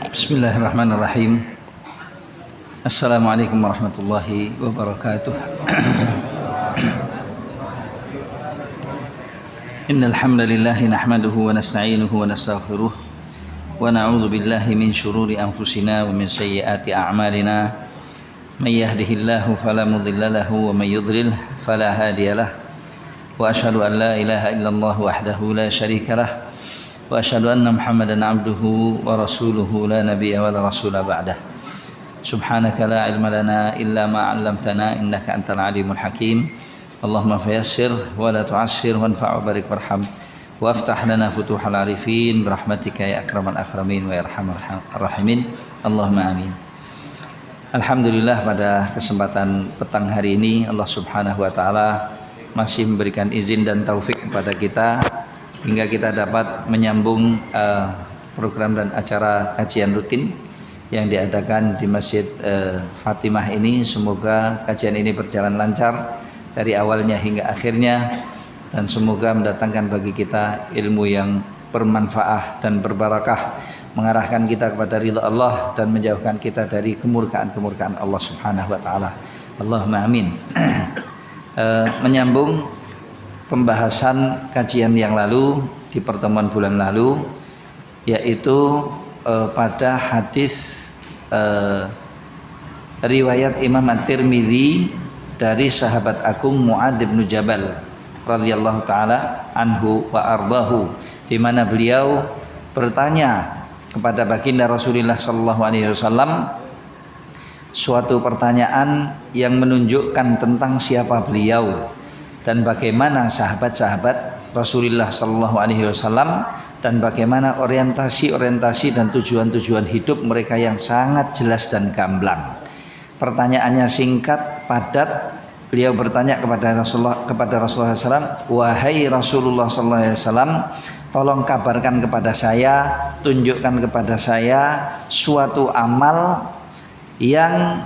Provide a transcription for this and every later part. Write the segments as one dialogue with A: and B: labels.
A: Bismillahirrahmanirrahim. Assalamualaikum warahmatullahi wabarakatuh. Innal hamdalillah nahmaduhu wa nasta'inuhu wa nastaghfiruh wa na'udzu billahi min shururi anfusina wa min sayyiati a'malina. May yahdihillahu fala mudilla lahu wa may yudlil fala hadiyalah. Wa asyhadu an la ilaha illallah wahdahu la syarika lah. Wa asyhadu anna Muhammadan abduhu wa rasuluhu la nabiyya wa la rasula ba'dah. Subhanaka la ilma lana illa ma 'allamtana innaka antal alimul hakim. Allahumma fayassir wa la tu'assir wanfa' wa barik warham wa aftah lana futuhal arifin birahmatika ya akramal akramin wa ya arhamar rahimin. Allahumma amin. Alhamdulillah, pada kesempatan petang hari ini Allah Subhanahu wa taala masih memberikan izin dan taufik kepada kita hingga kita dapat menyambung program dan acara kajian rutin yang diadakan di Masjid Fatimah ini. Semoga kajian ini berjalan lancar dari awalnya hingga akhirnya, dan semoga mendatangkan bagi kita ilmu yang bermanfaat dan berbarakah, mengarahkan kita kepada ridha Allah dan menjauhkan kita dari kemurkaan-kemurkaan Allah Subhanahu wa taala. Allahumma amin. Menyambung pembahasan kajian yang lalu di pertemuan bulan lalu, yaitu pada hadis riwayat Imam At-Tirmidzi dari sahabat agung Mu'adz bin Jabal radhiyallahu taala anhu wa ardahu, di mana beliau bertanya kepada baginda Rasulullah sallallahu alaihi wasallam suatu pertanyaan yang menunjukkan tentang siapa beliau dan bagaimana sahabat-sahabat Rasulullah sallallahu alaihi wasallam, dan bagaimana orientasi dan tujuan-tujuan hidup mereka yang sangat jelas dan gamblang. Pertanyaannya singkat, padat. Beliau bertanya kepada Rasulullah SAW, wahai Rasulullah sallallahu alaihi wasallam, tolong kabarkan kepada saya, tunjukkan kepada saya suatu amal yang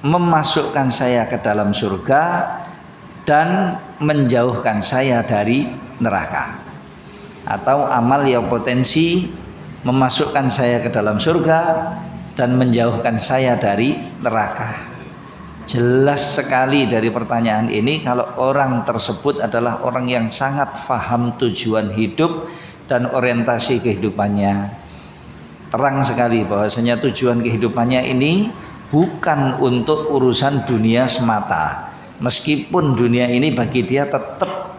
A: memasukkan saya ke dalam surga dan menjauhkan saya dari neraka, atau amal yang potensi memasukkan saya ke dalam surga dan menjauhkan saya dari neraka. Jelas sekali dari pertanyaan ini kalau orang tersebut adalah orang yang sangat faham tujuan hidup dan orientasi kehidupannya. Terang sekali bahwasanya tujuan kehidupannya ini bukan untuk urusan dunia semata. Meskipun dunia ini bagi dia tetap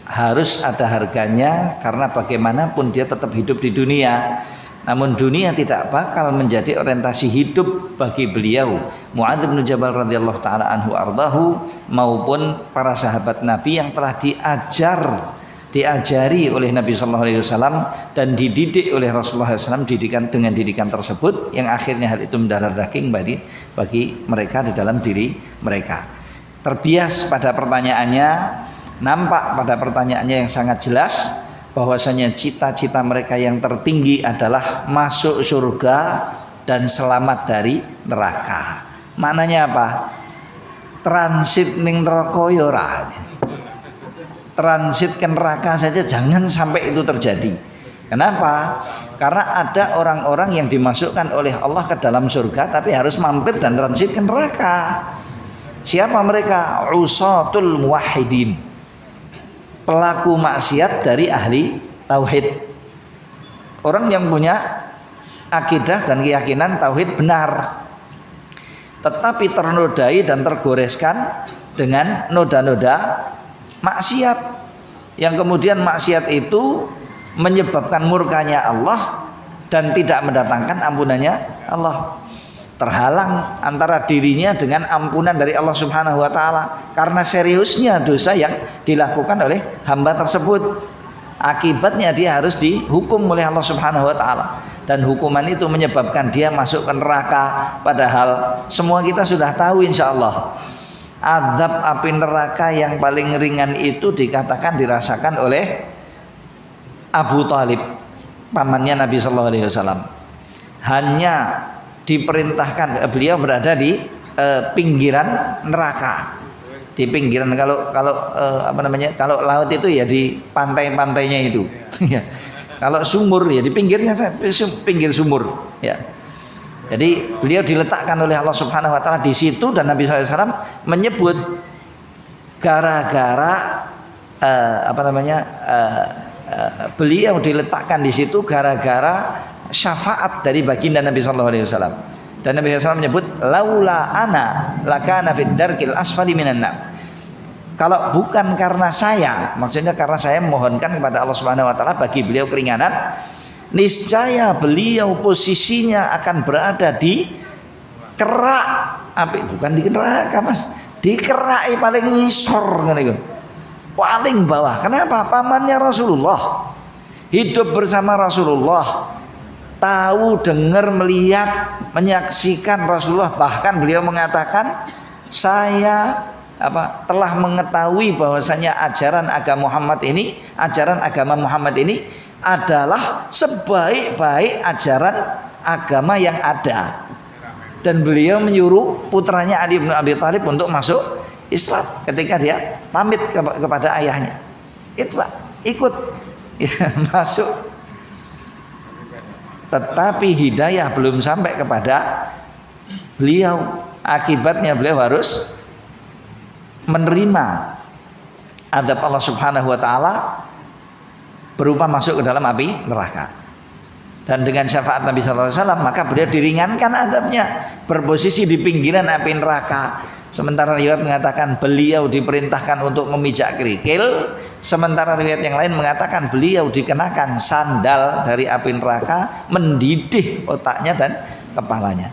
A: harus ada harganya, karena bagaimanapun dia tetap hidup di dunia. Namun dunia tidak bakal menjadi orientasi hidup bagi beliau Mu'adz bin Jabal radhiyallahu taala anhu ardahu, maupun para sahabat Nabi yang telah diajari oleh Nabi sallallahu alaihi wasallam dan dididik oleh Rasulullah SAW dengan didikan tersebut, yang akhirnya hal itu mendarah daging bagi mereka di dalam diri mereka. Terbias pada pertanyaannya, nampak pada pertanyaannya yang sangat jelas bahwasanya cita-cita mereka yang tertinggi adalah masuk surga dan selamat dari neraka. Maknanya apa? Transit ning neraka ya ora. Transit ke neraka saja jangan sampai itu terjadi. Kenapa? Karena ada orang-orang yang dimasukkan oleh Allah ke dalam surga tapi harus mampir dan transit ke neraka. Siapa mereka? Usatul muwahhidin, pelaku maksiat dari ahli tauhid. Orang yang punya akidah dan keyakinan tauhid benar, tetapi ternodai dan tergoreskan dengan noda-noda maksiat, yang kemudian maksiat itu menyebabkan murkanya Allah dan tidak mendatangkan ampunannya Allah. Terhalang antara dirinya dengan ampunan dari Allah Subhanahu wa taala karena seriusnya dosa yang dilakukan oleh hamba tersebut. Akibatnya dia harus dihukum oleh Allah Subhanahu wa taala, dan hukuman itu menyebabkan dia masuk ke neraka. Padahal semua kita sudah tahu insyaallah azab api neraka yang paling ringan itu dikatakan dirasakan oleh Abu Thalib, pamannya Nabi sallallahu alaihi wasallam. Hanya diperintahkan, beliau berada di pinggiran neraka, di pinggiran, kalau laut itu ya di pantai-pantainya itu Kalau sumur ya di pinggirnya, pinggir sumur ya. Jadi beliau diletakkan oleh Allah Subhanahu wa taala di situ, dan Nabi SAW menyebut gara-gara beliau diletakkan di situ gara-gara syafaat dari baginda Nabi SAW. Dan Nabi SAW menyebut laula ana lakana fid darkil asfali minan nar. Kalau bukan karena saya, maksudnya karena saya memohonkan kepada Allah Subhanahu wa taala bagi beliau keringanan, niscaya beliau posisinya akan berada di kerak api, bukan di neraka Mas, di kerak paling ngisor kan itu, paling bawah. Kenapa? Pamannya Rasulullah, hidup bersama Rasulullah, tahu, dengar, melihat, menyaksikan Rasulullah. Bahkan beliau mengatakan, saya telah mengetahui bahwasanya ajaran agama Muhammad ini adalah sebaik-baik ajaran agama yang ada. Dan beliau menyuruh putranya Ali bin Abi Thalib untuk masuk Islam ketika dia pamit kepada ayahnya. Itu Pak, ikut ya, masuk. Tetapi hidayah belum sampai kepada beliau. Akibatnya beliau harus menerima adab Allah Subhanahu wa taala berupa masuk ke dalam api neraka. Dan dengan syafaat Nabi sallallahu alaihi wasallam maka beliau diringankan adabnya, berposisi di pinggiran api neraka. Sementara riwayat mengatakan beliau diperintahkan untuk memijak kerikil, sementara riwayat yang lain mengatakan beliau dikenakan sandal dari api neraka, mendidih otaknya dan kepalanya.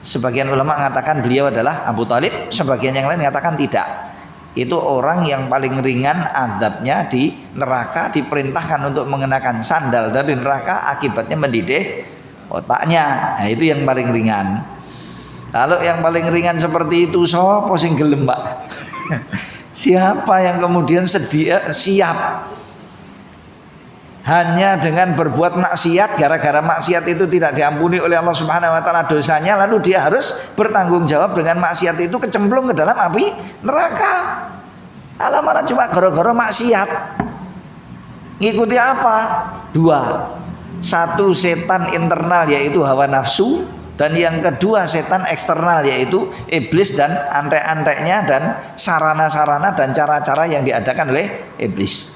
A: Sebagian ulama mengatakan beliau adalah Abu Thalib, sebagian yang lain mengatakan tidak. Itu orang yang paling ringan adabnya di neraka, diperintahkan untuk mengenakan sandal dari neraka, akibatnya mendidih otaknya. Nah, itu yang paling ringan. Kalau yang paling ringan seperti itu, sapa sing gelem, Pak? Siapa yang kemudian siap hanya dengan berbuat maksiat, gara-gara maksiat itu tidak diampuni oleh Allah Subhanahu wa taala dosanya, lalu dia harus bertanggung jawab dengan maksiat itu, kecemplung ke dalam api neraka. Alamana cuma gara-gara maksiat. Ngikuti apa? Dua. Satu, setan internal yaitu hawa nafsu, dan yang kedua setan eksternal yaitu iblis dan antek-anteknya dan sarana-sarana dan cara-cara yang diadakan oleh iblis.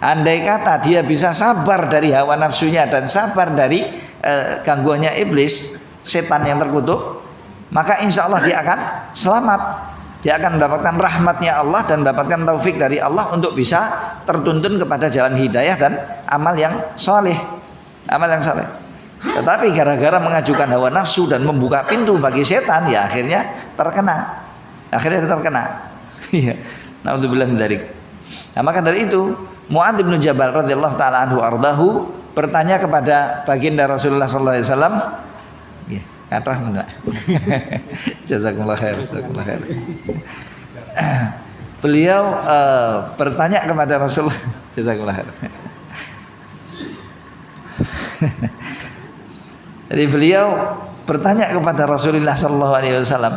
A: Andai kata dia bisa sabar dari hawa nafsunya dan sabar dari gangguannya iblis, setan yang terkutuk, maka insya Allah dia akan selamat. Dia akan mendapatkan rahmatnya Allah dan mendapatkan taufik dari Allah untuk bisa tertuntun kepada jalan hidayah dan amal yang soleh. Tetapi gara-gara mengajukan hawa nafsu dan membuka pintu bagi setan, ya akhirnya terkena. Naudzubillah min dzalik. Nah, maka dari itu Mu'adz bin Jabal radhiyallahu taala anhu ardahu bertanya kepada baginda Rasulullah sallallahu alaihi wasallam. Ya, kathah mendak. Jazakumullah khair. Beliau bertanya kepada Rasulullah, jazakumullah khair. Jadi beliau bertanya kepada Rasulullah sallallahu alaihi wasallam,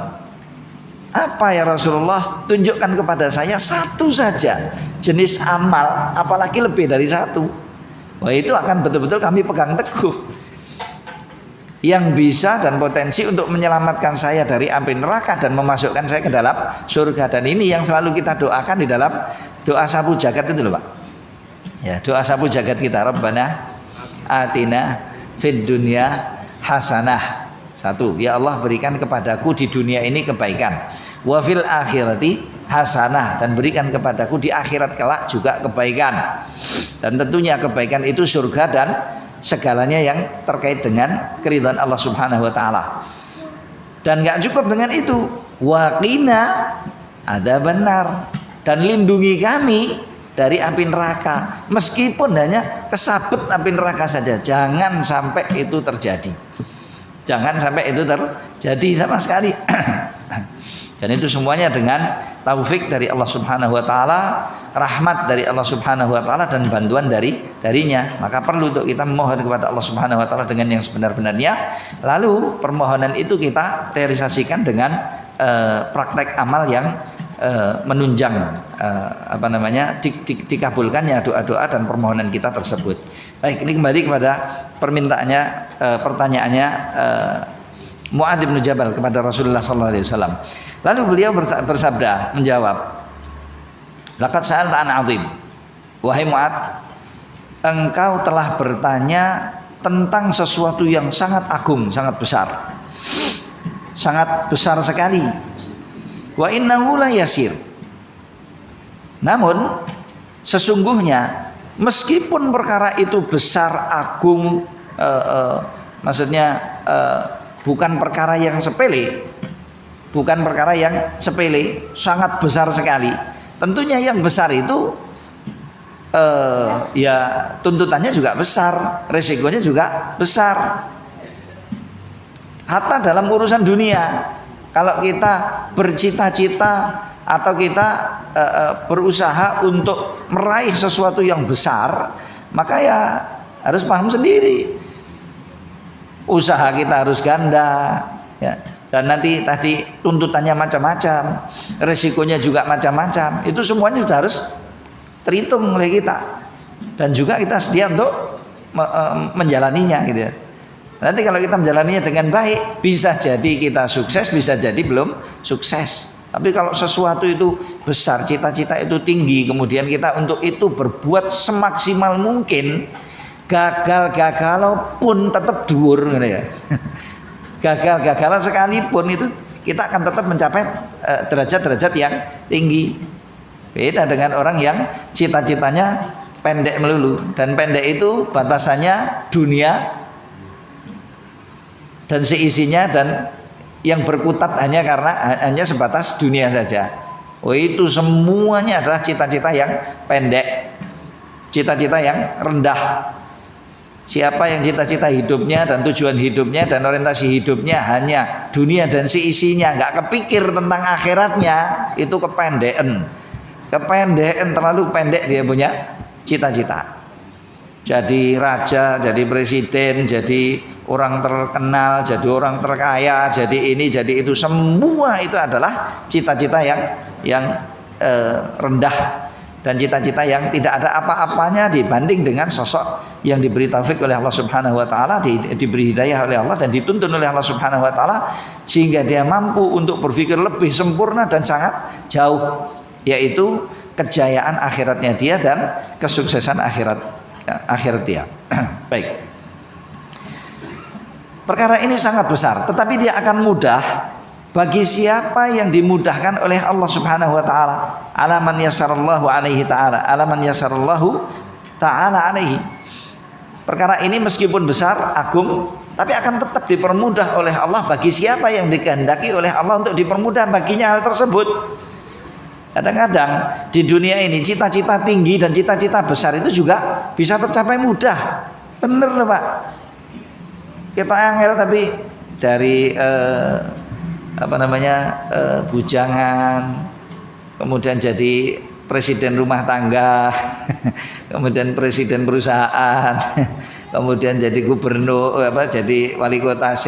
A: apa ya Rasulullah, tunjukkan kepada saya satu saja jenis amal, apalagi lebih dari satu. Wah, itu akan betul-betul kami pegang teguh, yang bisa dan potensi untuk menyelamatkan saya dari api neraka dan memasukkan saya ke dalam surga. Dan ini yang selalu kita doakan di dalam doa sapu jagat itu loh Pak. Ya, doa sapu jagat kita, Rabbana atina fid dunya hasanah. Satu, ya Allah berikan kepadaku di dunia ini kebaikan, wa fil akhirati hasanah, dan berikan kepadaku di akhirat kelak juga kebaikan. Dan tentunya kebaikan itu surga dan segalanya yang terkait dengan keridhaan Allah Subhanahu wa taala. Dan enggak cukup dengan itu, wa qina adzabannar, dan lindungi kami dari api neraka, meskipun hanya kesabet api neraka saja, jangan sampai itu terjadi. Jangan sampai itu terjadi sama sekali. Dan itu semuanya dengan taufik dari Allah Subhanahu wa taala, rahmat dari Allah Subhanahu wa taala, dan bantuan darinya. Maka perlu untuk kita memohon kepada Allah Subhanahu wa taala dengan yang sebenar-benarnya. Lalu permohonan itu kita realisasikan dengan praktek amal yang menunjang dikabulkannya doa-doa dan permohonan kita tersebut. Baik, ini kembali kepada pertanyaannya Mu'adz bin Jabal kepada Rasulullah sallallahu alaihi wasallam. Lalu beliau bersabda menjawab, "Laqad sa'alta an 'adzim." Wahai Mu'adz, engkau telah bertanya tentang sesuatu yang sangat agung, sangat besar. Sangat besar sekali. Wa innahu la yasir. Namun sesungguhnya meskipun perkara itu besar, agung, maksudnya bukan perkara yang sepele, sangat besar sekali. Tentunya yang besar itu ya tuntutannya juga besar, resikonya juga besar. Hatta dalam urusan dunia, kalau kita bercita-cita atau kita berusaha untuk meraih sesuatu yang besar, maka ya harus paham sendiri, usaha kita harus ganda, ya. Dan nanti tadi tuntutannya macam-macam, resikonya juga macam-macam. Itu semuanya sudah harus terhitung oleh kita, dan juga kita sedia untuk menjalaninya, gitu ya. Nanti kalau kita menjalaninya dengan baik, bisa jadi kita sukses, bisa jadi belum sukses. Tapi kalau sesuatu itu besar, cita-cita itu tinggi, kemudian kita untuk itu berbuat semaksimal mungkin, gagal pun tetap dhuwur, gitu ya. Gagal sekalipun itu kita akan tetap mencapai derajat-derajat yang tinggi. Beda dengan orang yang cita-citanya pendek melulu, dan pendek itu batasannya dunia dan seisinya, dan yang berkutat hanya sebatas dunia saja. Itu semuanya adalah cita-cita yang pendek, cita-cita yang rendah. Siapa yang cita-cita hidupnya dan tujuan hidupnya dan orientasi hidupnya hanya dunia dan seisinya, nggak kepikir tentang akhiratnya, itu kependekan, terlalu pendek dia punya cita-cita. Jadi raja, jadi presiden, jadi orang terkenal, jadi orang terkaya, jadi ini, jadi itu, semua itu adalah cita-cita yang rendah, dan cita-cita yang tidak ada apa-apanya dibanding dengan sosok yang diberi taufik oleh Allah Subhanahu wa taala, diberi hidayah oleh Allah dan dituntun oleh Allah Subhanahu wa taala, sehingga dia mampu untuk berpikir lebih sempurna dan sangat jauh, yaitu kejayaan akhiratnya dia dan kesuksesan akhirat dia. Baik. Perkara ini sangat besar, tetapi dia akan mudah bagi siapa yang dimudahkan oleh Allah Subhanahu wa taala. Alaman yasarallahu alaihi ta'ala, alaman yasarallahu ta'ala alaihi. Perkara ini meskipun besar, agung, tapi akan tetap dipermudah oleh Allah bagi siapa yang dikehendaki oleh Allah untuk dipermudah baginya hal tersebut. Kadang-kadang di dunia ini cita-cita tinggi dan cita-cita besar itu juga bisa tercapai mudah. Bener loh Pak. Kita angel tapi dari bujangan, kemudian jadi presiden rumah tangga, kemudian presiden perusahaan, kemudian jadi gubernur, jadi wali kota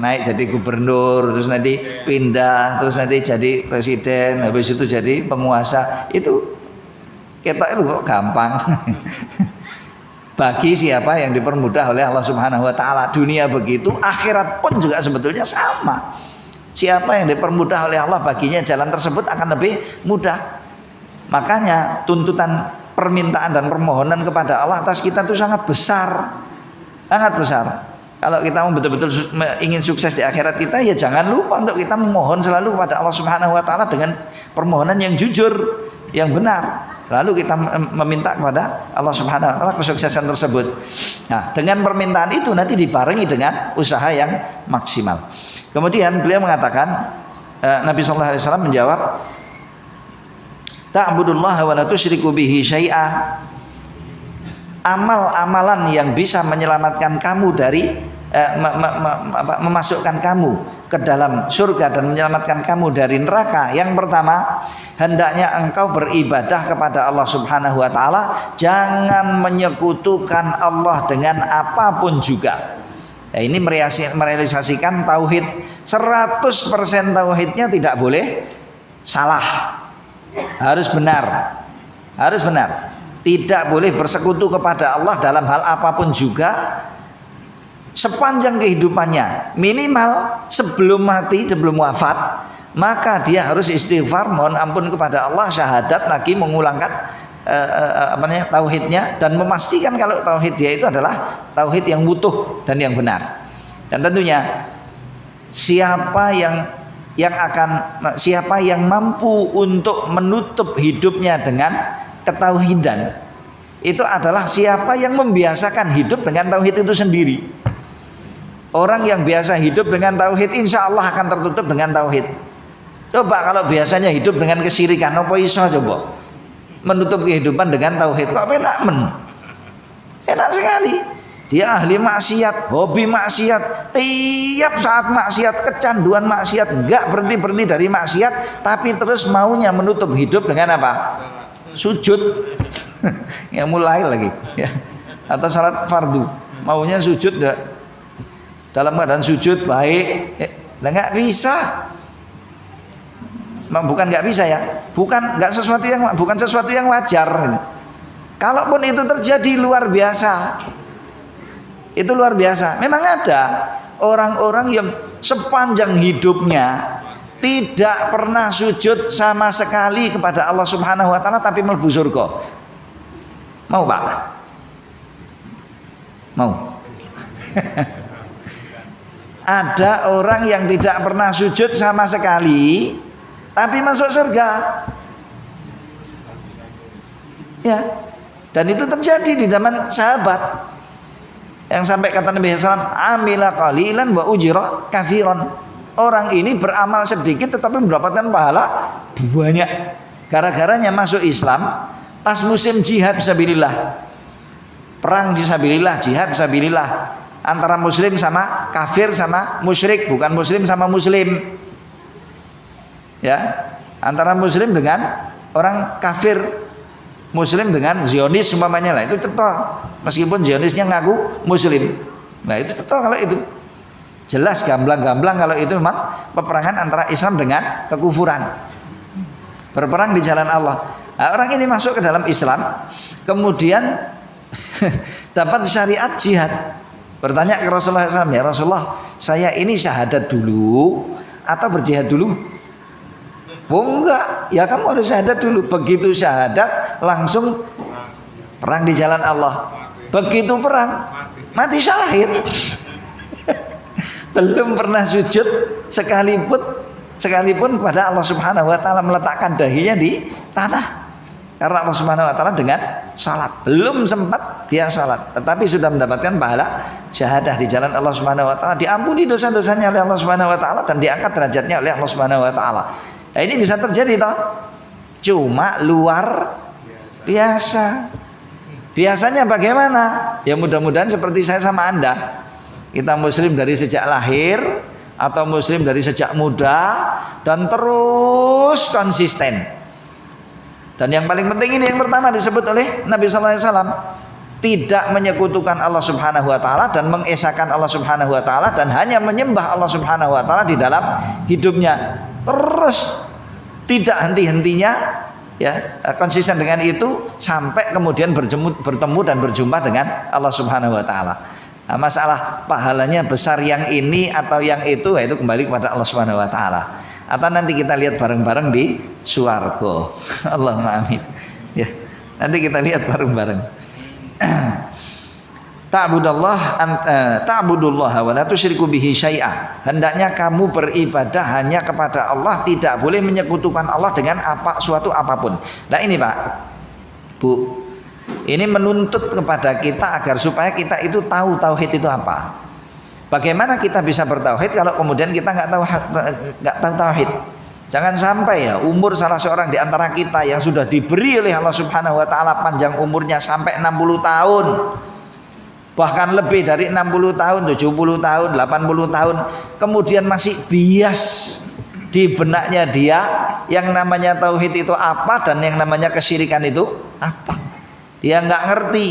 A: naik jadi gubernur, terus nanti pindah, terus nanti jadi presiden, habis itu jadi penguasa. Itu kita itu kok gampang. Bagi siapa yang dipermudah oleh Allah Subhanahu wa taala. Dunia begitu, akhirat pun juga sebetulnya sama. Siapa yang dipermudah oleh Allah, baginya jalan tersebut akan lebih mudah. Makanya tuntutan permintaan dan permohonan kepada Allah atas kita itu sangat besar. Sangat besar. Kalau kita mau betul-betul ingin sukses di akhirat kita, ya jangan lupa untuk kita memohon selalu kepada Allah Subhanahu wa taala dengan permohonan yang jujur, yang benar. Lalu kita meminta kepada Allah Subhanahu wa taala kesuksesan tersebut. Nah, dengan permintaan itu nanti dibarengi dengan usaha yang maksimal. Kemudian beliau mengatakan, Nabi sallallahu alaihi wasallam menjawab, ta'budullaha wa la tusyriku bihi syai'a. Amal-amalan yang bisa menyelamatkan kamu dari memasukkan kamu ke dalam surga dan menyelamatkan kamu dari neraka. Yang pertama, hendaknya engkau beribadah kepada Allah Subhanahu wa taala, jangan menyekutukan Allah dengan apapun juga. Ya, ini merealisasikan tauhid 100%, tauhidnya tidak boleh salah. harus benar. Harus benar. Tidak boleh bersekutu kepada Allah dalam hal apapun juga sepanjang kehidupannya. Minimal sebelum mati, sebelum wafat, maka dia harus istighfar, mohon ampun kepada Allah, syahadat lagi, mengulangkan tauhidnya, dan memastikan kalau tauhid dia itu adalah tauhid yang utuh dan yang benar. Dan tentunya siapa yang mampu untuk menutup hidupnya dengan ketauhidan, itu adalah siapa yang membiasakan hidup dengan tauhid itu sendiri. Orang yang biasa hidup dengan tauhid, insya Allah akan tertutup dengan tauhid. Coba kalau biasanya hidup dengan kesyirikan, apa iso coba menutup kehidupan dengan tauhid? Kok enak enak sekali. Dia ahli maksiat, hobi maksiat, tiap saat maksiat, kecanduan maksiat, enggak berhenti dari maksiat, tapi terus maunya menutup hidup dengan apa? Sujud. Ya mulai lagi ya. Atau salat fardu, maunya sujud enggak? Dalam keadaan sujud baik, nggak bisa. Bukan nggak bisa ya, bukan sesuatu yang wajar. Kalaupun itu terjadi luar biasa, itu luar biasa. Memang ada orang-orang yang sepanjang hidupnya tidak pernah sujud sama sekali kepada Allah Subhanahu Wa Taala, tapi mlebu surga. Mau Pak? Mau? Ada orang yang tidak pernah sujud sama sekali tapi masuk surga. Ya. Dan itu terjadi di zaman sahabat. Yang sampai kata Nabi SAW, amila qalilan wa ujira katsiran. Orang ini beramal sedikit tetapi mendapatkan pahala banyak. Gara-garanya masuk Islam pas musim jihad fisabilillah. Perang fisabilillah, jihad fisabilillah. Antara muslim sama kafir sama musyrik, bukan muslim sama muslim. Ya, antara muslim dengan orang kafir, muslim dengan Zionis umpamanya lah, itu cetok. Meskipun Zionisnya ngaku muslim. Nah, itu cetok kalau itu. Jelas gamblang-gamblang kalau itu memang peperangan antara Islam dengan kekufuran. Berperang di jalan Allah. Nah, orang ini masuk ke dalam Islam, kemudian dapat syariat jihad. Bertanya ke Rasulullah SAW, ya Rasulullah, saya ini syahadat dulu atau berjihad dulu? Oh enggak, ya kamu harus syahadat dulu. Begitu syahadat langsung perang di jalan Allah. Begitu perang mati syahid. Belum pernah sujud sekalipun kepada Allah Subhanahu Wa Taala, meletakkan dahinya di tanah. Karena Allah Subhanahu Wa Taala dengan salat, belum sempat dia salat, tetapi sudah mendapatkan pahala syahadah di jalan Allah Subhanahu Wa Taala, diampuni dosa-dosanya oleh Allah Subhanahu Wa Taala dan diangkat derajatnya oleh Allah Subhanahu Wa Taala. Nah, ini bisa terjadi toh, cuma luar biasa. Biasanya bagaimana? Ya mudah-mudahan seperti saya sama Anda, kita muslim dari sejak lahir atau muslim dari sejak muda dan terus konsisten. Dan yang paling penting ini yang pertama disebut oleh Nabi sallallahu alaihi wasallam, tidak menyekutukan Allah Subhanahu Wa Taala dan mengesahkan Allah Subhanahu Wa Taala dan hanya menyembah Allah Subhanahu Wa Taala di dalam hidupnya, terus tidak henti-hentinya, ya, konsisten dengan itu sampai kemudian bertemu dan berjumpa dengan Allah Subhanahu Wa Taala. Nah, masalah pahalanya besar yang ini atau yang itu kembali kepada Allah Subhanahu Wa Taala. Atau nanti kita lihat bareng-bareng di swarga. Allahumma amin. Ya, nanti kita lihat bareng-bareng. Ta'budullaha wa la tusyriku bihi syai'a. Hendaknya kamu beribadah hanya kepada Allah, tidak boleh menyekutukan Allah dengan suatu apapun. Nah ini Pak, Bu, ini menuntut kepada kita agar supaya kita itu tahu tauhid itu apa. Bagaimana kita bisa bertauhid kalau kemudian kita nggak tahu tauhid? Jangan sampai ya umur salah seorang di antara kita yang sudah diberi oleh Allah Subhanahu Wa Taala panjang umurnya sampai 60 tahun, bahkan lebih dari 60 tahun, 70 tahun, 80 tahun, kemudian masih bias di benaknya dia yang namanya tauhid itu apa dan yang namanya kesyirikan itu apa. Dia nggak ngerti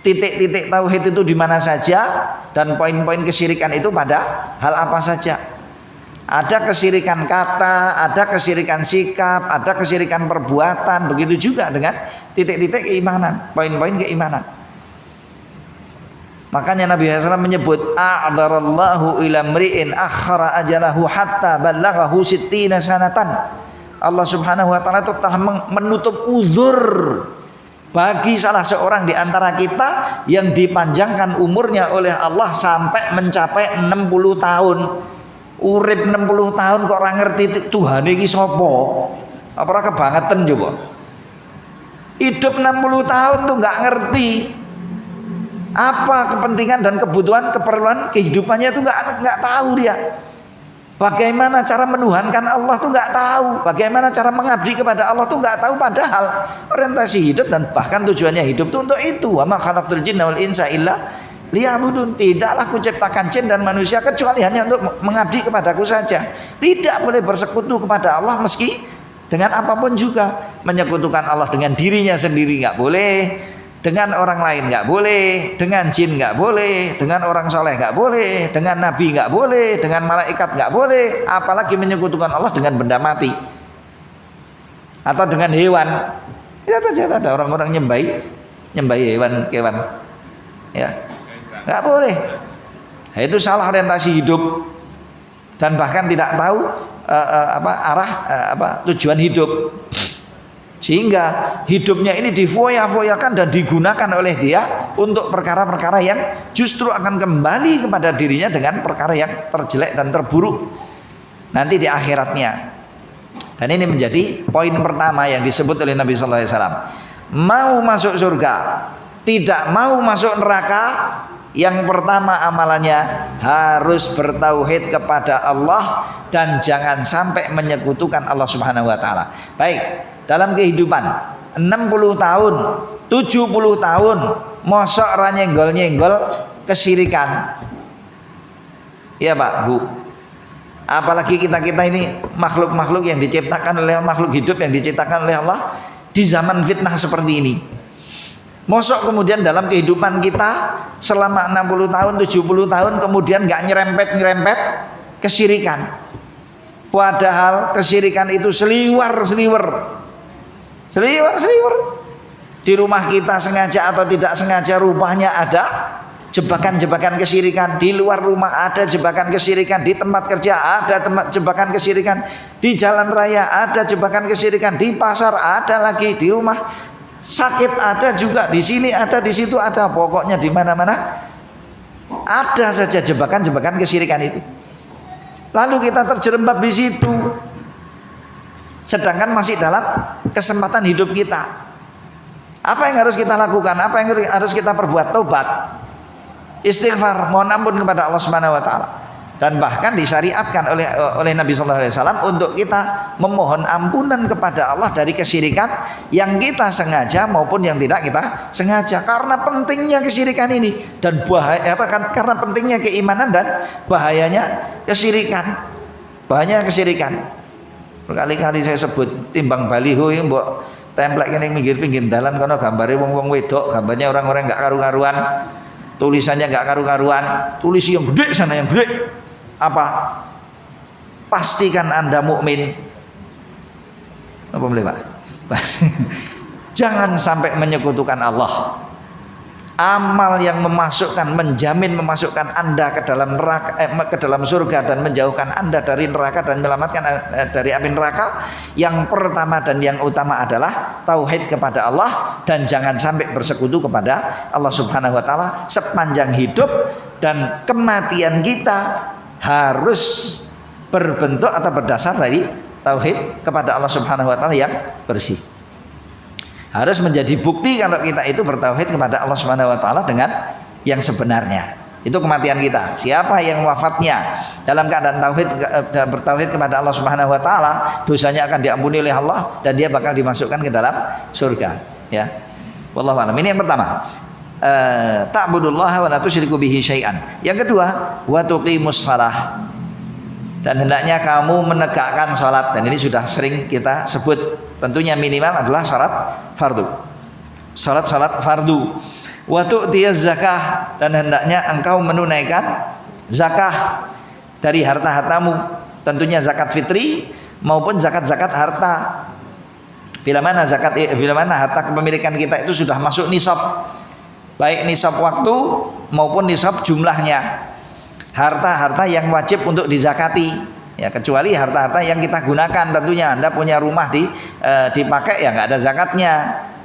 A: titik-titik tauhid itu di mana saja dan poin-poin kesyirikan itu pada hal apa saja. Ada kesyirikan kata, ada kesyirikan sikap, ada kesyirikan perbuatan. Begitu juga dengan titik-titik keimanan, poin-poin keimanan. Makanya Nabi SAW menyebut a'dzarallahu ila mri'in akhara ajalahu hatta ballaghahu sittina sanatan. Allah Subhanahu wa taala itu telah menutup uzur bagi salah seorang di antara kita yang dipanjangkan umurnya oleh Allah sampai mencapai 60 tahun. Urip 60 tahun kok ora ngerti Tuhan iki sapa? Apa ora kebangetan coba? Hidup 60 tahun tuh nggak ngerti apa kepentingan dan kebutuhan keperluan kehidupannya itu nggak tahu dia. Bagaimana cara menuhankan Allah tuh nggak tahu. Bagaimana cara mengabdi kepada Allah tuh nggak tahu. Padahal orientasi hidup dan bahkan tujuannya hidup tuh untuk itu. Wa ma khalaqtul jinna wal insa illa liya'budun. Tidaklah aku ciptakan jin dan manusia kecuali hanya untuk mengabdi kepadaku saja. Tidak boleh bersekutu kepada Allah meski dengan apapun juga. Menyekutukan Allah dengan dirinya sendiri nggak boleh. Dengan orang lain nggak boleh, dengan jin nggak boleh, dengan orang soleh nggak boleh, dengan nabi nggak boleh, dengan malaikat nggak boleh, apalagi menyekutukan Allah dengan benda mati atau dengan hewan. Lihat aja ada orang-orang nyembah hewan, ya nggak boleh. Nah, itu salah orientasi hidup dan bahkan tidak tahu arah tujuan hidup. Sehingga hidupnya ini difoya-foyakan dan digunakan oleh dia untuk perkara-perkara yang justru akan kembali kepada dirinya dengan perkara yang terjelek dan terburuk nanti di akhiratnya. Dan ini menjadi poin pertama yang disebut oleh Nabi Sallallahu Alaihi Wasallam. Mau masuk surga, tidak mau masuk neraka, yang pertama amalannya harus bertauhid kepada Allah dan jangan sampai menyekutukan Allah Subhanahu Wa Taala. Baik. Dalam kehidupan 60 tahun 70 tahun mosok ra nyenggol-nyenggol kesyirikan. Iya Pak Bu. Apalagi kita ini makhluk-makhluk yang diciptakan oleh makhluk hidup yang diciptakan oleh Allah di zaman fitnah seperti ini. Mosok kemudian dalam kehidupan kita selama 60 tahun 70 tahun kemudian gak nyerempet kesyirikan. Padahal kesyirikan itu seliwer di rumah kita sengaja atau tidak sengaja rupanya ada jebakan-jebakan kesyirikan. Di luar rumah ada jebakan kesyirikan, di tempat kerja ada jebakan kesyirikan, di jalan raya ada jebakan kesyirikan, di pasar ada lagi, di rumah sakit ada juga, di sini ada, di situ ada, pokoknya di mana-mana ada saja jebakan-jebakan kesyirikan itu. Lalu kita terjerembab di situ. Sedangkan masih dalam kesempatan hidup kita. Apa yang harus kita lakukan? Apa yang harus kita perbuat? Taubat, istighfar, mohon ampun kepada Allah Subhanahu Wa Taala. Dan bahkan disyariatkan oleh Nabi Sallallahu Alaihi Wasallam untuk kita memohon ampunan kepada Allah dari kesyirikan yang kita sengaja maupun yang tidak kita sengaja. Karena pentingnya kesyirikan ini dan bahaya karena pentingnya keimanan dan bahayanya kesyirikan. Bahayanya kesyirikan. Berkali-kali saya sebut timbang baliho yang mbok templek yang pinggir-pinggir dalan kono gambare wong-wong wedok, gambarnya orang-orang enggak karu-karuan, tulisannya enggak karu-karuan, tulis yang gede sana yang gede. Apa? Pastikan Anda mukmin. Apa boleh Pak? Jangan sampai menyekutukan Allah. Amal yang menjamin memasukkan Anda ke dalam neraka, ke dalam surga dan menjauhkan Anda dari neraka dan menyelamatkan dari api neraka. Yang pertama dan yang utama adalah tauhid kepada Allah dan jangan sampai bersekutu kepada Allah Subhanahu Wa Taala sepanjang hidup, dan kematian kita harus berbentuk atau berdasar dari tauhid kepada Allah Subhanahu Wa Taala yang bersih. Harus menjadi bukti kalau kita itu bertauhid kepada Allah Subhanahu Wa Taala dengan yang sebenarnya. Itu kematian kita. Siapa yang wafatnya dalam keadaan tauhid dan bertauhid kepada Allah Subhanahu Wa Taala, dosanya akan diampuni oleh Allah dan dia bakal dimasukkan ke dalam surga. Ya, wallahu a'lam. Ini yang pertama. Ta'budullaha wa la tusyriku bihi syai'an. Yang kedua, wa tuqimus shalah. Dan hendaknya kamu menegakkan salat, dan ini sudah sering kita sebut. Tentunya minimal adalah salat fardu. Salat fardu. Wa tu'tiyaz zakah, dan hendaknya engkau menunaikan zakah dari harta-hartamu. tentunya zakat fitri maupun zakat-zakat harta. Bila mana harta kepemilikan kita itu sudah masuk nisab, baik nisab waktu maupun nisab jumlahnya, harta-harta yang wajib untuk dizakati, ya, kecuali harta-harta yang kita gunakan. Tentunya Anda punya rumah dipakai, ya nggak ada zakatnya.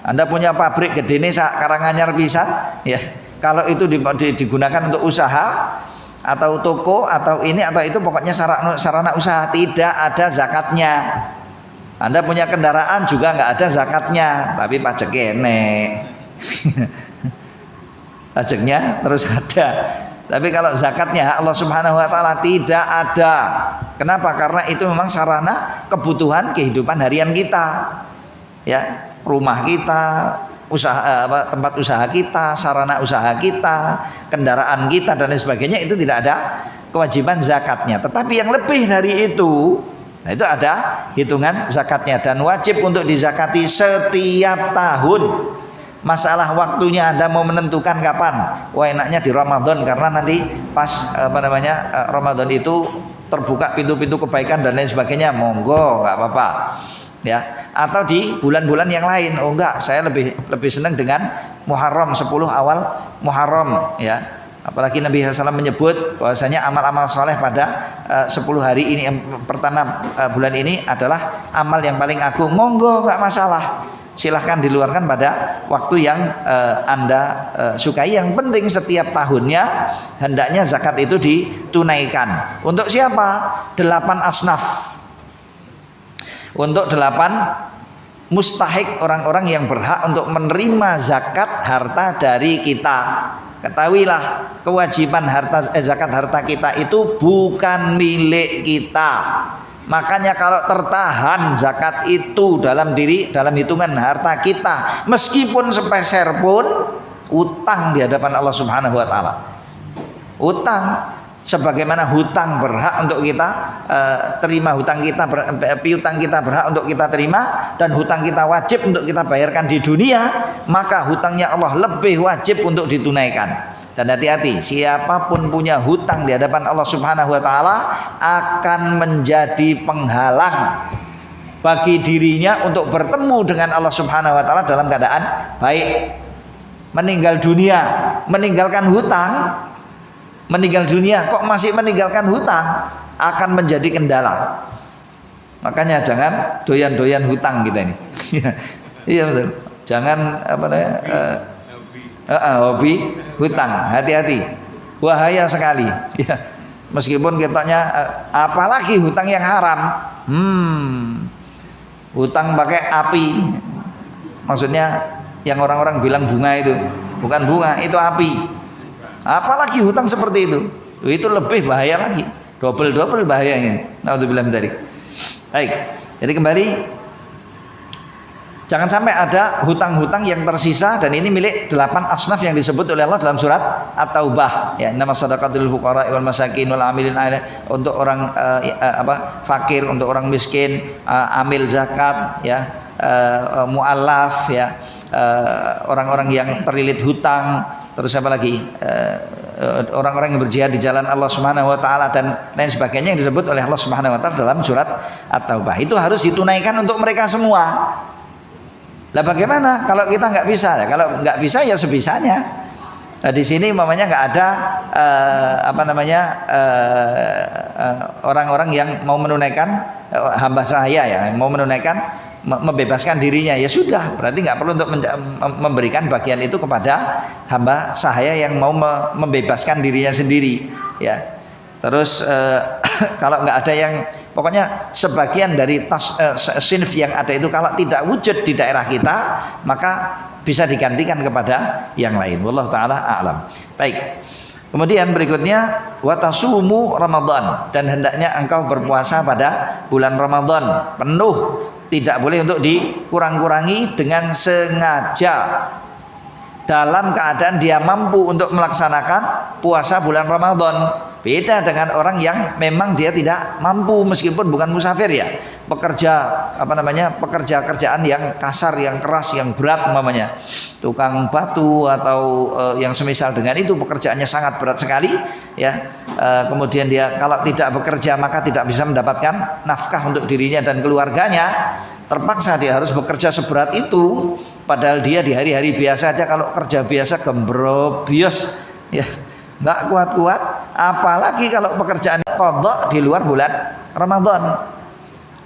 A: Anda punya pabrik gede nih Karanganyar pisan, ya, kalau itu digunakan untuk usaha atau toko atau ini atau itu, pokoknya sarana usaha, tidak ada zakatnya. Anda punya kendaraan juga nggak ada zakatnya, tapi pajak kene. Pajaknya terus ada. Tapi kalau zakatnya Allah Subhanahu wa taala tidak ada. Kenapa? Karena itu memang sarana kebutuhan kehidupan harian kita. Ya, rumah kita, tempat usaha kita, sarana usaha kita, kendaraan kita dan lain sebagainya, itu tidak ada kewajiban zakatnya. Tetapi yang lebih dari itu, nah itu ada hitungan zakatnya dan wajib untuk dizakati setiap tahun. Masalah waktunya Anda mau menentukan kapan. Wah, enaknya di Ramadan karena nanti pas Ramadan itu terbuka pintu-pintu kebaikan dan lain sebagainya. Monggo, nggak apa-apa. Ya, atau di bulan-bulan yang lain. Oh enggak, saya lebih senang dengan Muharram, 10 awal Muharram, ya. Apalagi Nabi SAW menyebut bahwasanya amal-amal soleh pada 10 hari ini pertama bulan ini adalah amal yang paling agung. Monggo, nggak masalah. Silahkan diluarkan pada waktu yang Anda sukai. Yang penting setiap tahunnya hendaknya zakat itu ditunaikan. Untuk siapa? 8 asnaf. Untuk 8 mustahik, orang-orang yang berhak untuk menerima zakat harta dari kita. Ketahuilah, kewajiban zakat harta kita itu bukan milik kita. Makanya kalau tertahan zakat itu dalam hitungan harta kita, meskipun sepeser pun, utang di hadapan Allah Subhanahu wa taala. Utang, sebagaimana hutang berhak untuk kita terima, piutang kita berhak untuk kita terima, dan hutang kita wajib untuk kita bayarkan di dunia, maka hutangnya Allah lebih wajib untuk ditunaikan. Dan hati-hati, siapapun punya hutang di hadapan Allah Subhanahu wa taala akan menjadi penghalang bagi dirinya untuk bertemu dengan Allah Subhanahu wa taala dalam keadaan baik. Meninggal dunia, meninggalkan hutang, meninggal dunia kok masih meninggalkan hutang, akan menjadi kendala. Makanya jangan doyan-doyan hutang kita ini. Iya betul. Jangan hobi hutang, hati-hati, bahaya sekali. Ya, meskipun kitanya apalagi hutang yang haram, hutang pakai api, maksudnya yang orang-orang bilang bunga itu bukan bunga, itu api. Apalagi hutang seperti itu lebih bahaya lagi, double bahayanya. Naudzubillah min dzalik. Baik, jadi kembali. Jangan sampai ada hutang-hutang yang tersisa, dan ini milik 8 asnaf yang disebut oleh Allah dalam surat At-Taubah. Ya, nama shadaqatul fuqara wal masakin wal amilin alaiha, untuk orang fakir, untuk orang miskin, amil zakat, ya, muallaf, ya, orang-orang yang terlilit hutang, terus apa lagi? Orang-orang yang berjihad di jalan Allah Subhanahu wa taala dan lain sebagainya yang disebut oleh Allah Subhanahu wa taala dalam surat At-Taubah. Itu harus ditunaikan untuk mereka semua. Lah bagaimana kalau kita nggak bisa? Kalau nggak bisa ya sebisanya. Nah, di sini umpamanya nggak ada orang-orang yang mau menunaikan, hamba saya ya, mau menunaikan, membebaskan dirinya, ya sudah, berarti nggak perlu untuk memberikan bagian itu kepada hamba sahaya yang mau membebaskan dirinya sendiri, ya. Terus kalau nggak ada yang, pokoknya sebagian dari sinf yang ada itu kalau tidak wujud di daerah kita, maka bisa digantikan kepada yang lain. Wallahu taala a'lam. Baik. Kemudian berikutnya watasumu Ramadan, dan hendaknya engkau berpuasa pada bulan Ramadan penuh, tidak boleh untuk dikurang-kurangi dengan sengaja dalam keadaan dia mampu untuk melaksanakan puasa bulan Ramadan. Beda dengan orang yang memang dia tidak mampu meskipun bukan musafir ya. Pekerjaan yang kasar, yang keras, yang berat umpamanya. Tukang batu atau yang semisal dengan itu pekerjaannya sangat berat sekali ya. Kemudian dia kalau tidak bekerja maka tidak bisa mendapatkan nafkah untuk dirinya dan keluarganya. Terpaksa dia harus bekerja seberat itu, padahal dia di hari-hari biasa aja kalau kerja biasa gembrobios ya, nggak kuat-kuat, apalagi kalau pekerjaan qadha di luar bulan Ramadan.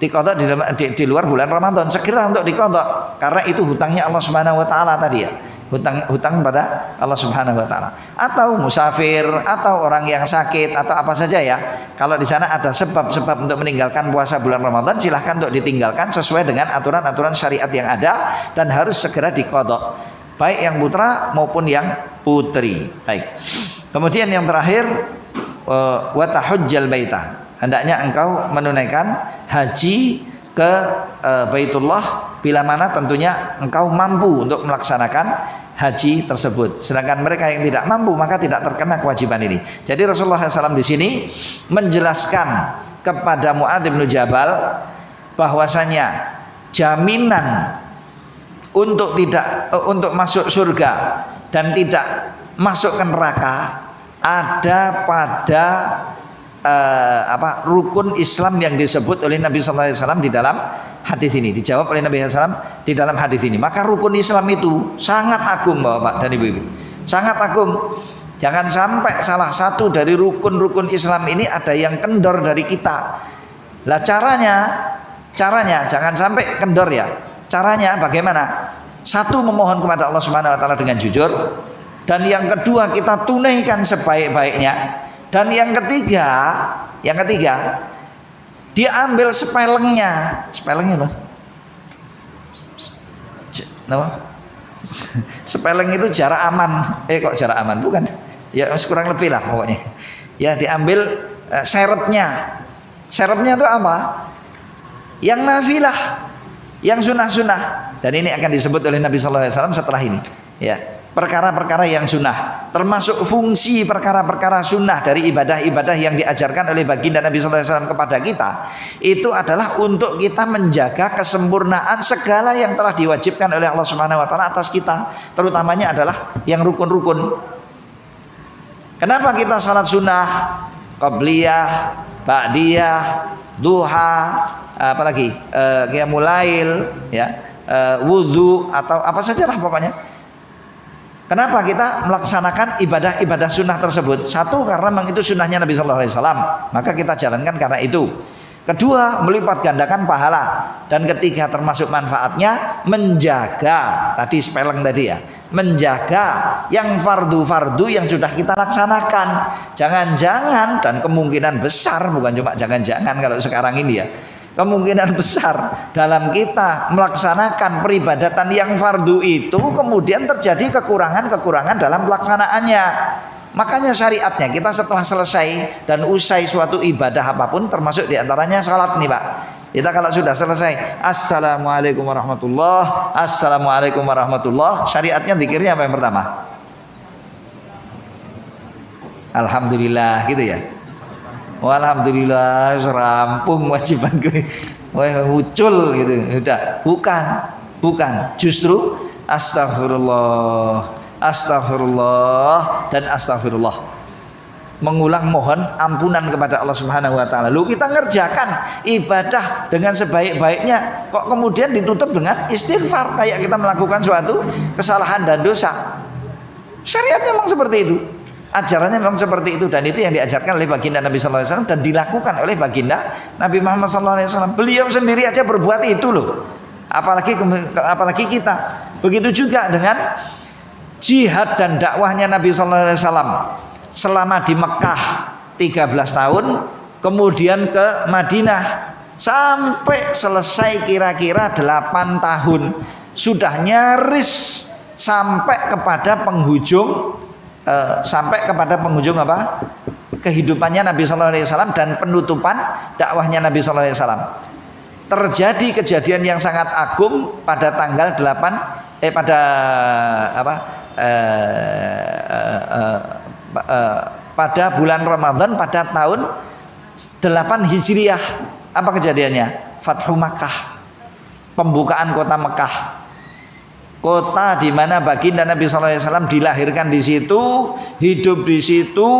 A: Diqadha di luar bulan Ramadan, segera untuk diqadha karena itu hutangnya Allah Subhanahu wa taala tadi ya. Hutang pada Allah Subhanahu wa taala. Atau musafir atau orang yang sakit atau apa saja ya. Kalau di sana ada sebab-sebab untuk meninggalkan puasa bulan Ramadan, silahkan untuk ditinggalkan sesuai dengan aturan-aturan syariat yang ada dan harus segera diqadha. Baik yang putra maupun yang putri. Baik. Kemudian yang terakhir wa tahujjal baita. Hendaknya engkau menunaikan haji ke Baitullah bila mana tentunya engkau mampu untuk melaksanakan haji tersebut. Sedangkan mereka yang tidak mampu maka tidak terkena kewajiban ini. Jadi Rasulullah SAW di sini menjelaskan kepada Mu'adz bin Jabal bahwasanya jaminan untuk masuk surga dan tidak masuk ke neraka ada pada rukun Islam yang disebut oleh Nabi SAW di dalam hadis ini, dijawab oleh Nabi SAW di dalam hadis ini. Maka rukun Islam itu sangat agung Bapak dan Ibu-ibu, sangat agung. Jangan sampai salah satu dari rukun-rukun Islam ini ada yang kendor dari kita. Lah caranya jangan sampai kendor ya. Caranya bagaimana? Satu, memohon kepada Allah Subhanahu wa taala dengan jujur, dan yang kedua kita tunaikan sebaik-baiknya. Dan yang ketiga, dia ambil sepelengnya loh. Sepeleng itu jarak aman. Kok jarak aman? Bukan. Ya kurang lebih lah pokoknya. Ya diambil serepnya. Serepnya itu apa? Yang nafilah, yang sunnah-sunnah. Dan ini akan disebut oleh Nabi SAW setelah ini. Ya. Perkara-perkara yang sunnah, termasuk fungsi perkara-perkara sunnah dari ibadah-ibadah yang diajarkan oleh baginda Nabi SAW kepada kita, itu adalah untuk kita menjaga kesempurnaan segala yang telah diwajibkan oleh Allah Subhanahu wa taala atas kita, terutamanya adalah yang rukun-rukun. Kenapa kita salat sunnah, qabliyah, ba'diyah, duha, apalagi qiyamul lail, ya, wudu atau apa sajalah pokoknya. Kenapa kita melaksanakan ibadah-ibadah sunnah tersebut? Satu, karena memang itu sunnahnya Nabi Sallallahu Alaihi Wasallam, maka kita jalankan karena itu. Kedua, melipat gandakan pahala. Dan ketiga, termasuk manfaatnya menjaga, tadi spelling tadi ya, menjaga yang fardu-fardu yang sudah kita laksanakan. Jangan-jangan, dan kemungkinan besar, bukan cuma jangan-jangan kalau sekarang ini ya, kemungkinan besar dalam kita melaksanakan peribadatan yang fardu itu kemudian terjadi kekurangan-kekurangan dalam pelaksanaannya. Makanya syariatnya kita setelah selesai dan usai suatu ibadah apapun, termasuk diantaranya salat nih Pak. Kita kalau sudah selesai, Assalamualaikum warahmatullah, Assalamualaikum warahmatullah, syariatnya zikirnya apa yang pertama? Alhamdulillah gitu ya. Alhamdulillah rampung wajiban gue. Wah muncul gitu. Udah, bukan. Justru astagfirullah, astagfirullah dan astagfirullah. Mengulang mohon ampunan kepada Allah Subhanahu wa taala. Lu kita ngerjakan ibadah dengan sebaik-baiknya, kok kemudian ditutup dengan istighfar kayak kita melakukan suatu kesalahan dan dosa. Syariatnya memang seperti itu. Ajarannya memang seperti itu, dan itu yang diajarkan oleh baginda Nabi Sallallahu Alaihi Wasallam dan dilakukan oleh baginda Nabi Muhammad Sallallahu Alaihi Wasallam. Beliau sendiri aja berbuat itu loh, apalagi kita. Begitu juga dengan jihad dan dakwahnya Nabi Sallallahu Alaihi Wasallam selama di Mekah 13 tahun, kemudian ke Madinah sampai selesai kira-kira 8 tahun, sudah nyaris sampai kepada penghujung apa? Kehidupannya Nabi Sallallahu Alaihi Wasallam dan penutupan dakwahnya Nabi Sallallahu Alaihi Wasallam. Terjadi kejadian yang sangat agung pada tanggal 8 pada pada bulan Ramadan pada tahun 8 Hijriah. Apa kejadiannya? Fathu Makkah, pembukaan kota Mekah, kota di mana baginda Nabi SAW dilahirkan di situ, hidup di situ,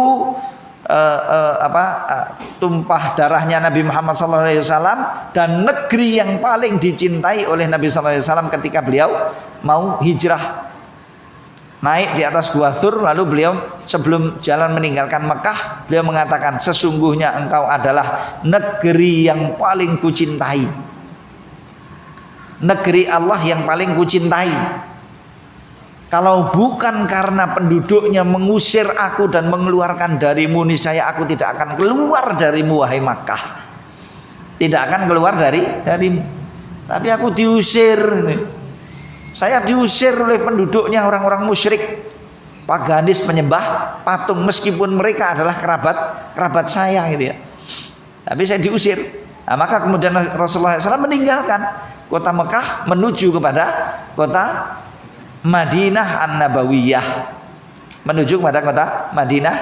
A: tumpah darahnya Nabi Muhammad SAW, dan negeri yang paling dicintai oleh Nabi SAW ketika beliau mau hijrah naik di atas Gua Thur. Lalu beliau sebelum jalan meninggalkan Mekah, beliau mengatakan, sesungguhnya engkau adalah negeri yang paling kucintai, negeri Allah yang paling kucintai. Kalau bukan karena penduduknya mengusir aku dan mengeluarkan darimu, niscaya aku tidak akan keluar darimu wahai Makkah, tidak akan keluar darimu. Tapi aku diusir. Saya diusir oleh penduduknya, orang-orang musyrik, paganis, penyembah patung, meskipun mereka adalah kerabat saya gitu ya. Tapi saya diusir. Nah, maka kemudian Rasulullah SAW meninggalkan kota Mekah menuju kepada kota Madinah An-Nabawiyah, menuju kepada kota Madinah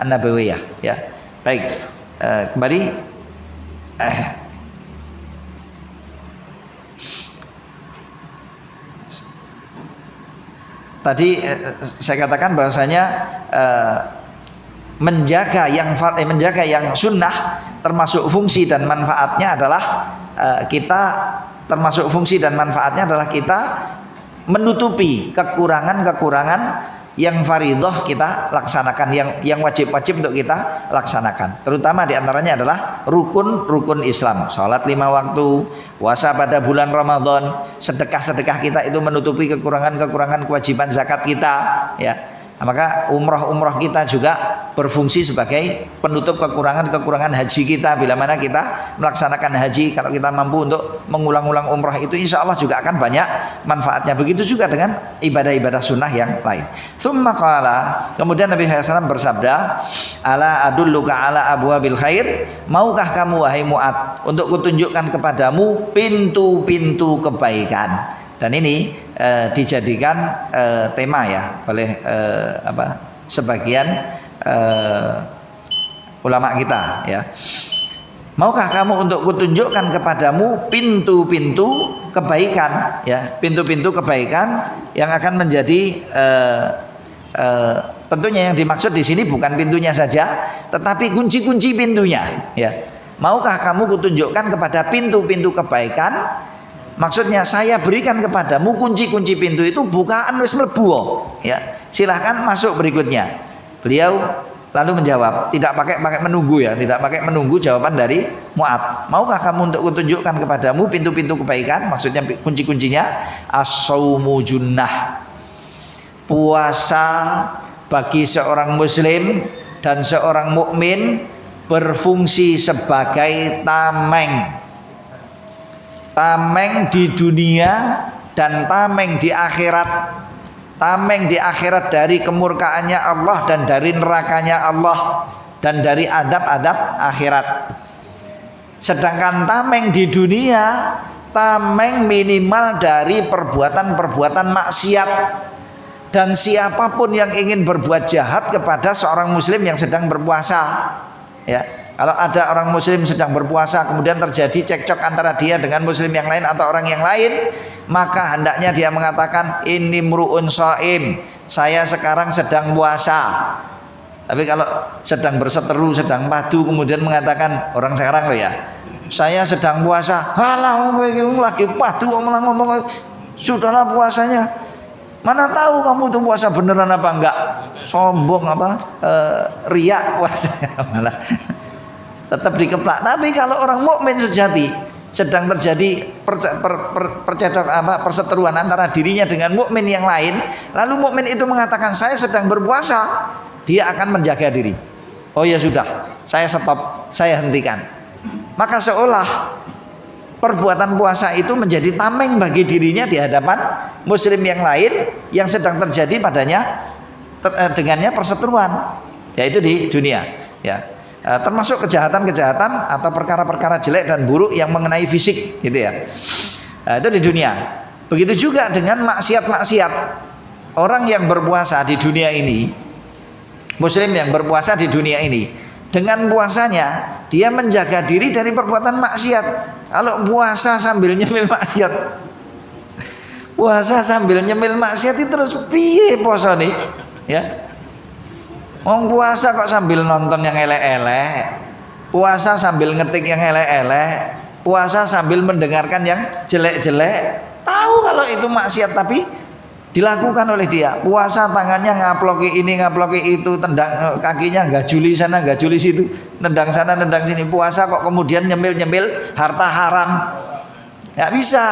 A: An-Nabawiyah. Ya, baik. Kembali. Tadi saya katakan bahwasanya menjaga yang sunnah termasuk fungsi dan manfaatnya adalah kita menutupi kekurangan yang faridah kita laksanakan, yang wajib-wajib untuk kita laksanakan. Terutama diantaranya adalah rukun Islam, sholat 5 waktu, puasa pada bulan Ramadan, sedekah kita itu menutupi kekurangan kewajiban zakat kita, ya. Maka umroh kita juga berfungsi sebagai penutup kekurangan haji kita. Bila mana kita melaksanakan haji, kalau kita mampu untuk mengulang-ulang umroh itu, insya Allah juga akan banyak manfaatnya. Begitu juga dengan ibadah-ibadah sunnah yang lain. Summa qala, kemudian Nabi SAW bersabda, ala adulluka ala abwabil khair, maukah kamu wahai Mu'ad untuk kutunjukkan kepadamu pintu-pintu kebaikan. Dan ini dijadikan tema ya oleh sebagian ulama kita, ya. Maukah kamu untuk kutunjukkan kepadamu pintu-pintu kebaikan, ya, pintu-pintu kebaikan yang akan menjadi tentunya yang dimaksud di sini bukan pintunya saja, tetapi kunci-kunci pintunya, ya. Maukah kamu kutunjukkan kepada pintu-pintu kebaikan? Maksudnya saya berikan kepadamu kunci-kunci pintu itu, bukaan wis mlebu, ya. Silahkan masuk berikutnya. Beliau lalu menjawab, tidak pakai menunggu, ya, tidak pakai menunggu jawaban dari Mu'ad. Maukah kamu untuk kutunjukkan kepadamu pintu-pintu kebaikan? Maksudnya kunci-kuncinya, as-saumu junnah. Puasa bagi seorang muslim dan seorang mukmin berfungsi sebagai tameng. Tameng di dunia dan tameng di akhirat. Tameng di akhirat dari kemurkaannya Allah dan dari nerakanya Allah dan dari adab-adab akhirat. Sedangkan tameng di dunia, tameng minimal dari perbuatan-perbuatan maksiat. Dan siapapun yang ingin berbuat jahat kepada seorang muslim yang sedang berpuasa, ya. Kalau ada orang muslim sedang berpuasa, kemudian terjadi cekcok antara dia dengan muslim yang lain atau orang yang lain, maka hendaknya dia mengatakan, ini mru'un shaim, saya sekarang sedang puasa. Tapi kalau sedang berseteru, sedang padu, kemudian mengatakan, orang sekarang loh ya, saya sedang puasa, halah lagi padu malah ngomong, sudahlah puasanya, mana tahu kamu itu puasa beneran apa enggak, sombong riak puasanya malah tetap dikeplak. Tapi kalau orang mukmin sejati sedang terjadi perseteruan antara dirinya dengan mukmin yang lain, lalu mukmin itu mengatakan saya sedang berpuasa, dia akan menjaga diri. Oh ya sudah, saya stop, saya hentikan. Maka seolah perbuatan puasa itu menjadi tameng bagi dirinya di hadapan muslim yang lain yang sedang terjadi padanya dengannya perseteruan, yaitu di dunia, ya. Termasuk kejahatan-kejahatan atau perkara-perkara jelek dan buruk yang mengenai fisik, gitu ya. Itu di dunia. Begitu juga dengan maksiat-maksiat. Orang yang berpuasa di dunia ini Muslim yang berpuasa di dunia ini, dengan puasanya dia menjaga diri dari perbuatan maksiat. Kalau puasa sambil nyemil maksiat, puasa sambil nyemil maksiat itu terus piye poso nih? Ya, wong puasa kok sambil nonton yang elek-elek, puasa sambil ngetik yang elek-elek, puasa sambil mendengarkan yang jelek-jelek. Tahu kalau itu maksiat tapi dilakukan oleh dia. Puasa tangannya ngaploki ini ngaploki itu, tendang kakinya gajuli sana gajuli situ, nendang sana nendang sini. Puasa kok kemudian nyemil-nyemil harta haram. Nggak bisa.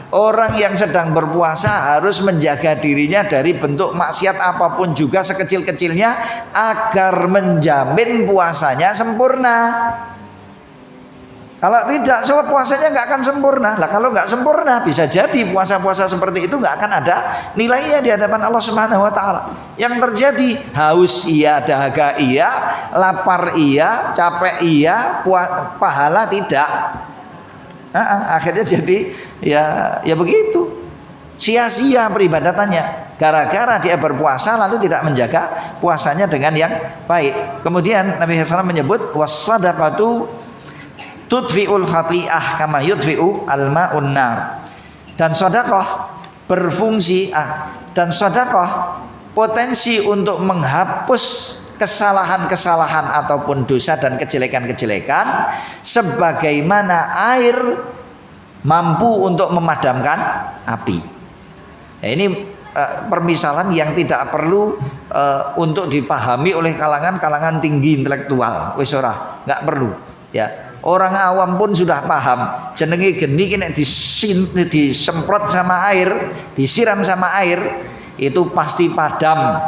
A: Orang yang sedang berpuasa harus menjaga dirinya dari bentuk maksiat apapun juga sekecil-kecilnya agar menjamin puasanya sempurna. Kalau tidak, so puasanya nggak akan sempurna. Lah kalau nggak sempurna, bisa jadi puasa-puasa seperti itu nggak akan ada nilainya di hadapan Allah Subhanahu Wa Taala. Yang terjadi haus iya, dahaga iya, lapar iya, capek iya, pahala tidak. Akhirnya jadi ya begitu, sia-sia peribadatannya gara-gara dia berpuasa lalu tidak menjaga puasanya dengan yang baik. Kemudian Nabi SAW menyebut wassadaqatu tudfi'ul khati'ah kama yudfi'u al-ma'un nar. Dan sedekah berfungsi dan sedekah potensi untuk menghapus kesalahan-kesalahan ataupun dosa dan kejelekan-kejelekan sebagaimana air mampu untuk memadamkan api. Nah, ini permisalan yang tidak perlu untuk dipahami oleh kalangan tinggi intelektual. Wis ora, nggak perlu ya. Orang awam pun sudah paham. Jenenge geni nek disemprot sama air, disiram sama air, itu pasti padam.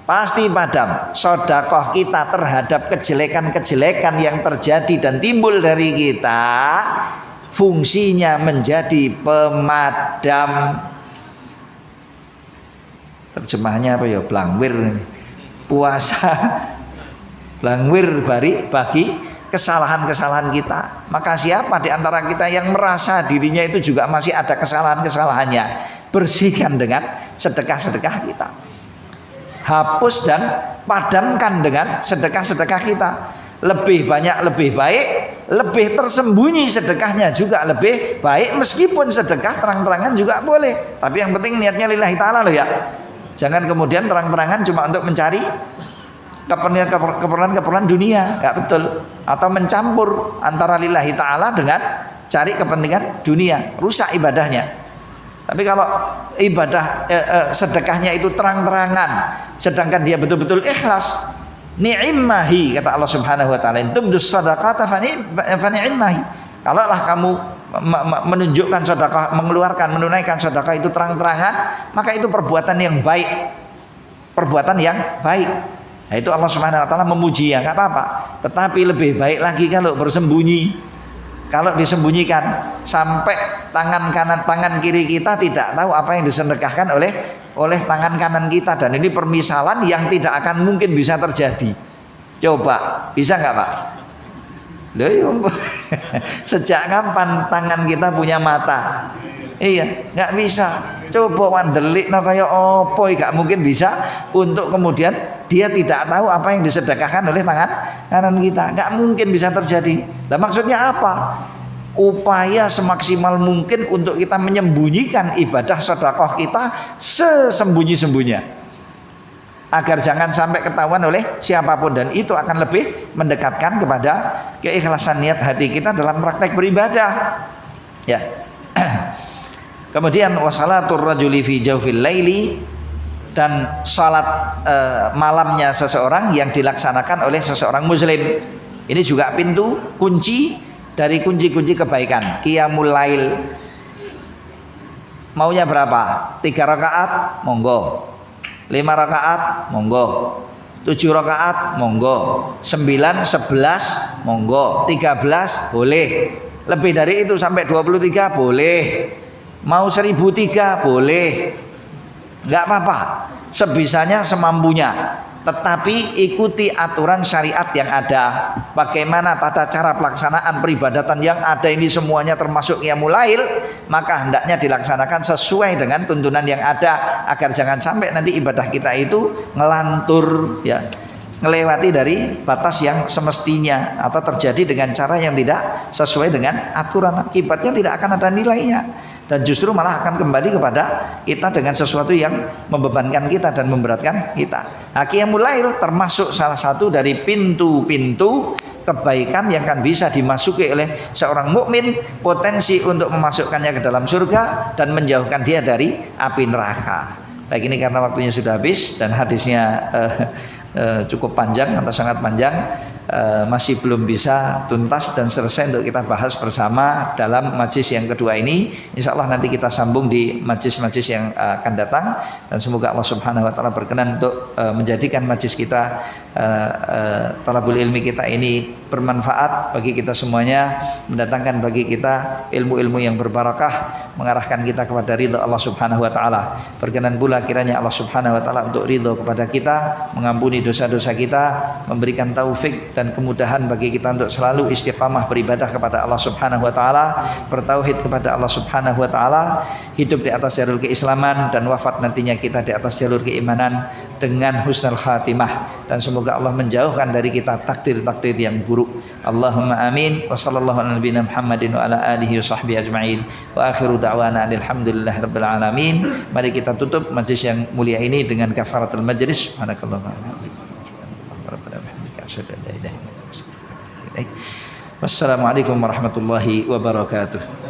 A: Pasti padam. Sedekah kita terhadap kejelekan-kejelekan yang terjadi dan timbul dari kita, fungsinya menjadi pemadam. Terjemahnya apa ya? Blangwir. Puasa blangwir bagi kesalahan-kesalahan kita. Maka siapa di antara kita yang merasa dirinya itu juga masih ada kesalahan-kesalahannya, bersihkan dengan sedekah-sedekah kita. Hapus dan padamkan dengan sedekah-sedekah kita. Lebih banyak lebih baik, lebih tersembunyi sedekahnya juga lebih baik. Meskipun sedekah terang-terangan juga boleh, tapi yang penting niatnya lillahi ta'ala loh ya. Jangan kemudian terang-terangan cuma untuk mencari keperluan dunia, nggak betul. Atau mencampur antara lillahi ta'ala dengan cari kepentingan dunia, rusak ibadahnya. Tapi kalau ibadah sedekahnya itu terang-terangan, sedangkan dia betul-betul ikhlas, ni'immahi kata Allah Subhanahu Wa Taala, tubdus sadaqata fani'immahi. Kalau lah kamu menunjukkan sedekah, menunaikan sedekah itu terang-terangan, maka itu perbuatan yang baik, perbuatan yang baik. Nah, itu Allah Subhanahu Wa Taala memuji ya, nggak apa-apa. Tetapi lebih baik lagi kalau bersembunyi. Kalau disembunyikan sampai tangan kanan tangan kiri kita tidak tahu apa yang disedekahkan oleh tangan kanan kita, dan ini permisalan yang tidak akan mungkin bisa terjadi. Coba bisa nggak Pak? Loh, sejak kapan tangan kita punya mata? Iya, nggak bisa. Coba wandelik no kayak opo, nggak mungkin bisa untuk kemudian dia tidak tahu apa yang disedekahkan oleh tangan kanan kita. Nggak mungkin bisa terjadi. Nah, maksudnya apa? Upaya semaksimal mungkin untuk kita menyembunyikan ibadah sedekah kita sesembunyi-sembunyinya, agar jangan sampai ketahuan oleh siapapun, dan itu akan lebih mendekatkan kepada keikhlasan niat hati kita dalam praktek beribadah. Ya. Kemudian wasalatur rajuli fi jawfil laili, dan salat malamnya seseorang yang dilaksanakan oleh seseorang muslim. Ini juga pintu kunci dari kunci-kunci kebaikan. Qiyamul lail. Maunya berapa? 3 rakaat, monggo. 5 rakaat, monggo. 7 rakaat, monggo. 9, 11, monggo. 13, boleh. Lebih dari itu sampai 23, boleh. Mau 1003, boleh. Enggak apa-apa. Sebisanya, semampunya. Tetapi ikuti aturan syariat yang ada. Bagaimana tata cara pelaksanaan peribadatan yang ada ini semuanya termasuk qiyamul lail, maka hendaknya dilaksanakan sesuai dengan tuntunan yang ada, agar jangan sampai nanti ibadah kita itu ngelantur ya. ngelewati dari batas yang semestinya atau terjadi dengan cara yang tidak sesuai dengan aturan, akibatnya tidak akan ada nilainya dan justru malah akan kembali kepada kita dengan sesuatu yang membebankan kita dan memberatkan kita. Qiyamul Lail termasuk salah satu dari pintu-pintu kebaikan yang akan bisa dimasuki oleh seorang mukmin, potensi untuk memasukkannya ke dalam surga dan menjauhkan dia dari api neraka. Baik, ini karena waktunya sudah habis dan hadisnya cukup panjang atau sangat panjang, masih belum bisa tuntas dan selesai untuk kita bahas bersama dalam majlis yang kedua ini. Insya Allah nanti kita sambung di majlis-majlis yang akan datang dan semoga Allah Subhanahu Wa Taala berkenan untuk menjadikan majlis kita, talabul ilmi kita ini bermanfaat bagi kita semuanya, mendatangkan bagi kita ilmu-ilmu yang berbarakah, mengarahkan kita kepada ridha Allah Subhanahu Wa Taala. Berkenan pula kiranya Allah Subhanahu Wa Taala untuk ridha kepada kita, mengampuni dosa-dosa kita, memberikan taufik dan kemudahan bagi kita untuk selalu istiqamah beribadah kepada Allah Subhanahu Wa Taala, bertauhid kepada Allah Subhanahu Wa Taala, hidup di atas jalur keislaman dan wafat nantinya kita di atas jalur keimanan dengan husnul khatimah, dan semoga Allah menjauhkan dari kita takdir-takdir yang buruk. Allahumma amin. Wa sallallahu ala nabiyina Muhammadin wa ala alihi wa sahbihi ajma'in. Wa akhiru da'wana alhamdulillahi rabbil alamin. Mari kita tutup majlis yang mulia ini dengan kafaratul majlis. Subhanakallahumma wa bihamdika. Wassalamualaikum warahmatullahi wabarakatuh.